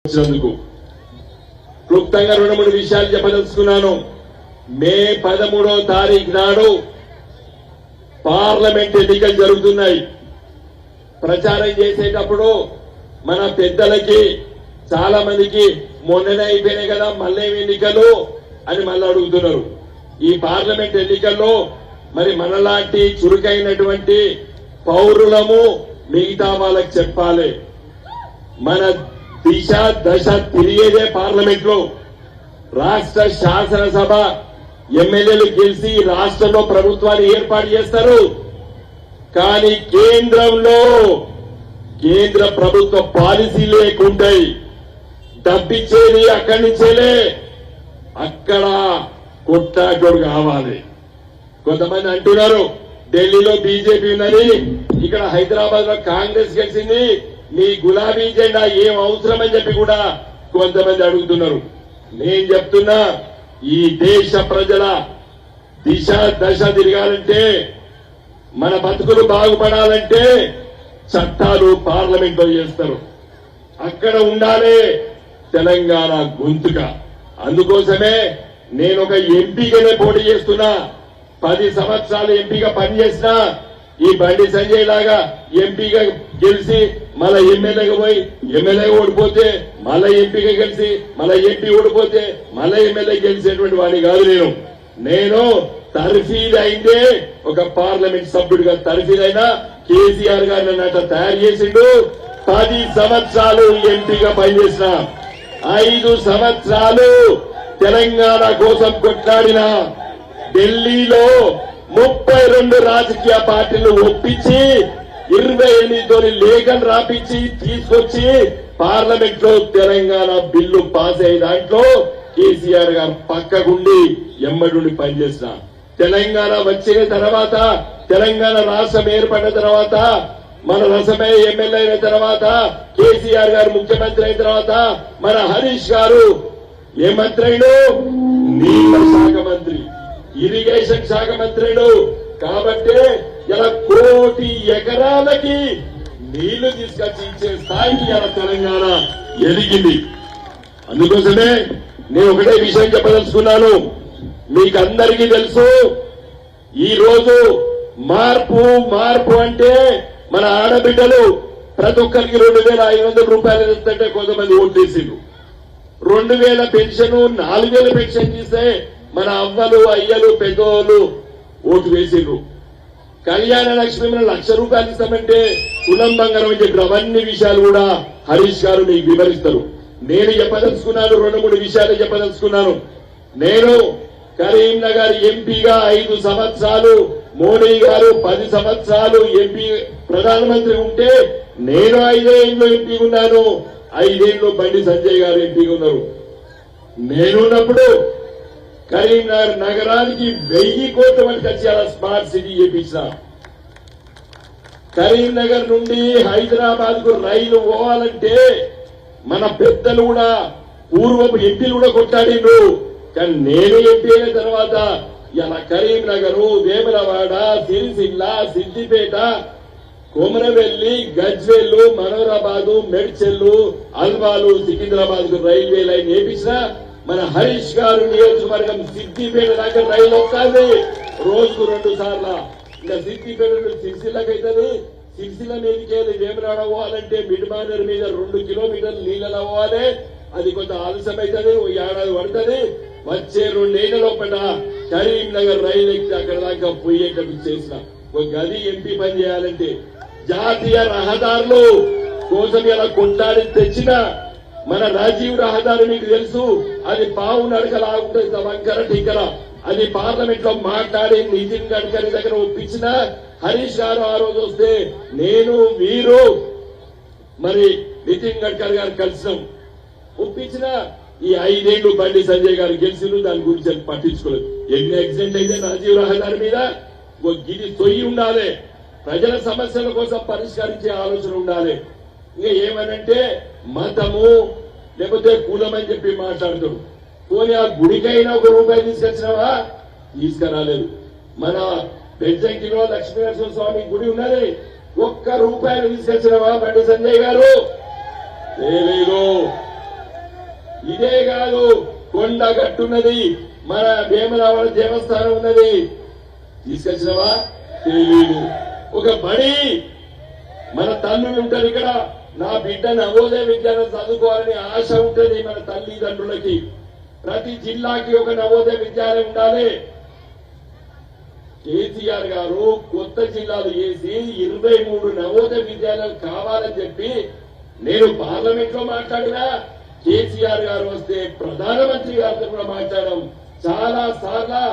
వచ్చినందుకు క్లుప్తంగా 2-3 విషయాలు చెప్పదలుచుకున్నాను. మే 13వ తారీఖు నాడు పార్లమెంట్ ఎన్నికలు జరుగుతున్నాయి. ప్రచారం చేసేటప్పుడు మన పెద్దలకి చాలా మందికి మొన్ననే అయిపోయినాయి కదా, మళ్ళీ ఎన్నికలు అని మళ్ళీ అడుగుతున్నారు. ఈ పార్లమెంట్ ఎన్నికల్లో మరి మనలాంటి చురుకైనటువంటి పౌరులము మిగతా వాళ్ళకి చెప్పాలి. మన దిశ దశ తిరిగేదే పార్లమెంట్ లో. రాష్ట్ర శాసనసభ ఎమ్మెల్యేలు గెలిచి రాష్ట్రంలో ప్రభుత్వాన్ని ఏర్పాటు చేస్తారు. కానీ కేంద్రంలో కేంద్ర ప్రభుత్వ పాలసీ లేకుంటాయి. డబ్బిచ్చేది అక్కడి నుంచేలే, అక్కడ కొట్టాటోడు కావాలి. కొంతమంది అంటున్నారు ఢిల్లీలో బీజేపీ ఉన్నది, ఇక్కడ హైదరాబాద్ లో కాంగ్రెస్ గెలిచింది, మీ గులాబీ జెండా ఏం అవసరం అని చెప్పి కూడా కొంతమంది అడుగుతున్నారు. నేను చెప్తున్నా, ఈ దేశ ప్రజల దిశ దశ తిరగాలంటే, మన బతుకులు బాగుపడాలంటే చట్టాలు పార్లమెంట్ లో చేస్తారు. అక్కడ ఉండాలి తెలంగాణ గొంతుక. అందుకోసమే నేను ఒక ఎంపీగానే పోటీ చేస్తున్నా. 10 సంవత్సరాలు ఎంపీగా పనిచేసినా, ఈ బండి సంజయ్ లాగా ఎంపీగా గెలిచి మళ్ళా ఎమ్మెల్యేగా పోయి ఎమ్మెల్యేగా ఓడిపోతే మళ్ళా ఎంపీగా గెలిచి మళ్ళా ఎంపీ ఓడిపోతే మళ్ళా ఎమ్మెల్యే గెలిచేటువంటి వాడిని కాదు. నేను తర్ఫీదు అయిందే ఒక పార్లమెంట్ సభ్యుడిగా. తర్ఫీదు అయినా కేసీఆర్ గారు నన్ను తయారు చేసిండు. 10 సంవత్సరాలు ఎంపీగా పనిచేసిన, 5 సంవత్సరాలు తెలంగాణ కోసం కొట్లాడిన, ఢిల్లీలో 32 రాజకీయ పార్టీలు ఒప్పించి 28 లేఖలు రాపించి తీసుకొచ్చి పార్లమెంట్ లో తెలంగాణ బిల్లు పాస్ అయ్యే దాంట్లో కేసీఆర్ గారు పక్కగుండి ఎమ్మడుండి పనిచేసిన. తెలంగాణ వచ్చిన తర్వాత, తెలంగాణ రాష్ట్రం ఏర్పడిన తర్వాత, మన రసమే ఎమ్మెల్యే అయిన తర్వాత, కేసీఆర్ గారు ముఖ్యమంత్రి అయిన తర్వాత మన హరీష్ గారు ఏ మంత్రి అయినా నీళ్ల శాఖ మంత్రి, ఇరిగేషన్ శాఖ మంత్రులు. కాబట్టి ఇలా 1 కోటి ఎకరాలకి నీళ్లు తీసుకొచ్చి ఇచ్చే స్థాయికి ఇలా తెలంగాణ ఎదిగింది. అందుకోసమే నేను ఒకటే విషయం చెప్పదలుచుకున్నాను. మీకు అందరికీ తెలుసు, ఈ రోజు మార్పు మార్పు అంటే మన ఆడబిడ్డలు ప్రతి ఒక్కరికి 2,500 రూపాయలు ఇస్తుంటే కొంతమంది ఓట్లేసిండ్రు. 2,000 పెన్షన్, 4,000 పెన్షన్ ఇస్తే మన అవ్వలు అయ్యలు పెద్దోళ్ళు ఓటు వేసిండ్రు. కళ్యాణ లక్ష్మి 1,00,000 రూపాయలు ఇస్తామంటే కులం బంగారం అని చెప్పి అవన్నీ విషయాలు కూడా హరీష్ గారు మీకు వివరిస్తారు. నేను చెప్పదలుచుకున్నాను, 2-3 విషయాలు చెప్పదలుచుకున్నాను. నేను కరీంనగర్ ఎంపీగా 5 సంవత్సరాలు, మోడీ గారు 10 సంవత్సరాలు ఎంపీ ప్రధానమంత్రి ఉంటే నేను 5 ఏళ్ళు ఎంపీ ఉన్నాను. 5 ఏళ్ళు బండి సంజయ్ గారు ఎంపీగా ఉన్నారు. నేనున్నప్పుడు కరీంనగర్ నగరానికి 1000 కోట్ల మందికి వచ్చి అలా స్మార్ట్ సిటీ చేపించిన. కరీంనగర్ నుండి హైదరాబాద్ కు రైలు పోవాలంటే మన పెద్దలు కూడా పూర్వపు ఎంపీలు కూడా కొట్టాడిండ్రు. కానీ నేను ఎంపీ అయిన తర్వాత ఇలా కరీంనగర్, వేములవాడ, సిరిసిల్ల, సిద్దిపేట, కొమరవెల్లి, గజ్వేల్, మనోరాబాద్, మెడ్చెల్లు, అల్వాలు, సికింద్రాబాద్ కు రైల్వే లైన్ వేపించిన. మన హరీష్ గారు నియోజకవర్గం సిద్దిపేట దాకా రైలు వస్తుంది రోజుకు 2 సార్లు. ఇంకా సిద్దిపేట నుండి సిరిసిల్లకైతుంది, సిరిసిల్ల మీదకి వెళ్ళి వేములవాడ పోవాలంటే మిడ్మానర్ మీద 2 కిలోమీటర్లు నీళ్ళలో పోవాలి. అది కొంత ఆలస్యం అవుతుంది, 1 ఏడాది పడుతుంది. వచ్చే 2 ఏళ్ల లోపల కరీంనగర్ రైలు ఎక్కి అక్కడ దాకా పోయేటట్టు చేసిన. ఒక గది ఎంపీ పని చేయాలంటే జాతీయ రహదారులు కోసం ఇలా కొట్టాడి తెచ్చిన మన రాజీవ్ రహదారి మీకు తెలుసు, అది పావు నడకలాగుంటుంది వంకర టిక్కర. అది పార్లమెంట్ లో మాట్లాడి నితిన్ గడ్కరీ దగ్గర ఒప్పించిన. హరీష్ గారు ఆ రోజు వస్తే నేను వీరు మరి నితిన్ గడ్కరీ గారు కలిసినాం, ఒప్పించిన. ఈ 5 ఏళ్లు బండి సంజయ్ గారు గెలిచిన, దాని గురించి పట్టించుకోలేదు. ఎన్ని యాక్సిడెంట్ అయితే రాజీవ్ రహదారి మీద గిది తొయ్యి ఉండాలి, ప్రజల సమస్యల కోసం పరిష్కరించే ఆలోచన ఉండాలి. ఇంకా ఏమనంటే మతము లేకపోతే కులం అని చెప్పి మాట్లాడుతాడు. పోనీ ఆ గుడికైనా 1 రూపాయి తీసుకొచ్చినావా? తీసుకురాలేదు. మన పెంచంకిలో లక్ష్మీనరసింహ స్వామి గుడి ఉన్నది, 1 రూపాయి తీసుకొచ్చినావా బండి సంజయ్ గారు? లేదు. ఇదే కాదు, కొండ గట్టున్నది, మన వేమరావణ దేవస్థానం ఉన్నది. తీసుకొచ్చినవా? తెలీదు. ఒక బడి, మన తల్లులు ఉంటారు ఇక్కడ, నా బిడ్డ నవోదయ విద్యాలయం చదువుకోవాలని ఆశ ఉంటుంది మన తల్లిదండ్రులకి. ప్రతి జిల్లాకి ఒక నవోదయ విద్యాలయం ఉండాలి. కేసీఆర్ గారు కొత్త జిల్లాలు చేసి 23 నవోదయ విద్యాలయాలు కావాలని చెప్పి నేను పార్లమెంట్ లో మాట్లాడినా, కేసీఆర్ గారు వస్తే ప్రధానమంత్రి గారితో కూడా మాట్లాడాం. చాలా సార్లు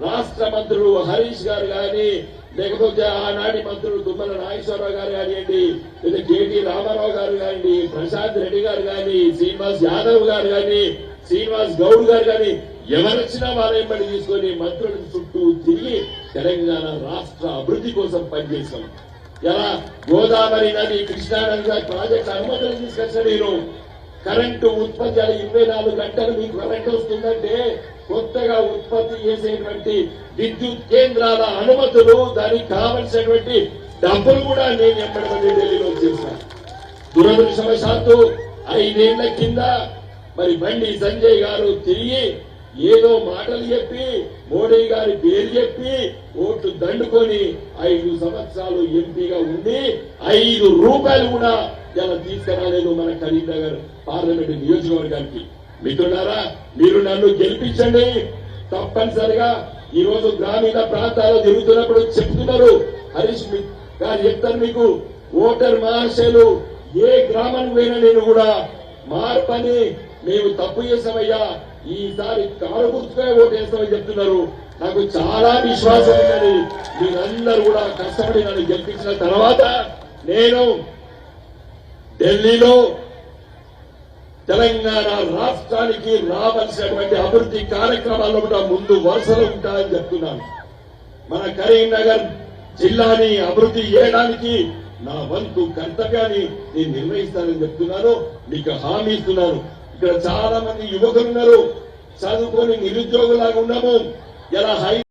రాష్ట్ర మంత్రులు హరీష్ గారు గాని, లేకపోతే ఆనాటి మంత్రులు తుమ్మల నాగేశ్వరరావు గారు కానివ్వండి, లేదా కేటీ రామారావు గారు కానివ్వండి, ప్రశాంత్ రెడ్డి గారు కానీ, శ్రీనివాస్ యాదవ్ గారు కానీ, శ్రీనివాస్ గౌడ్ గారు కానీ, ఎవరొచ్చినా వాళ్ళ వెంబడి తీసుకొని మంత్రుల చుట్టూ తిరిగి తెలంగాణ రాష్ట్ర అభివృద్ధి కోసం పనిచేశాం. ఎలా గోదావరి నది, కృష్ణా నది ప్రాజెక్టు అనుమతులు తీసుకొచ్చిన నేను. కరెంటు ఉత్పత్తి 24 గంటలు మీకు కరెంటు వస్తుందంటే కొత్తగా ఉత్పత్తి చేసేటువంటి విద్యుత్ కేంద్రాల అనుమతులు, దానికి కావలసినటువంటి డబ్బులు కూడా నేను ఎప్పటికీ ఢిల్లీలో చేశాను. దురదృష్టవశాత్తు 5 ఏళ్ల కింద మరి బండి సంజయ్ గారు తిరిగి ఏదో మాటలు చెప్పి, మోడీ గారి పేరు చెప్పి ఓట్లు దండుకొని 5 సంవత్సరాలు ఎంపీగా ఉండి 5 రూపాయలు కూడా ఇలా తీసుకురాలేదు మన కరీంనగర్ పార్లమెంటు నియోజకవర్గానికి. మిత్రులారా, మీరు నన్ను గెలిపించండి. తప్పనిసరిగా ఈ రోజు గ్రామీణ ప్రాంతాల్లో తిరుగుతున్నప్పుడు చెప్తున్నారు, హరీష్ గారు చెప్తారు మీకు, ఓటర్ మహాశయులు ఏ గ్రామానికి పోయినా నేను కూడా మార్పని, మేము తప్పు చేసామయ్యా, ఈసారి కారు గుర్తుగా ఓటేస్తామని చెప్తున్నారు. నాకు చాలా విశ్వాసం ఉన్నది. మీరందరూ కూడా కష్టపడి నన్ను గెలిపించిన తర్వాత నేను ఢిల్లీలో తెలంగాణ రాష్ట్రానికి రావాల్సినటువంటి అభివృద్ధి కార్యక్రమాల్లో కూడా ముందు వరుసలో ఉంటాయని చెప్తున్నాను. మన కరీంనగర్ జిల్లాని అభివృద్ధి చేయడానికి నా వంతు కర్తవ్యాన్ని నేను నిర్వహిస్తానని చెప్తున్నాను, మీకు హామీ ఇస్తున్నాను. ఇక్కడ చాలా మంది యువకులు ఉన్నారు, చదువుకొని నిరుద్యోగులాగా ఉన్నాము. ఇలా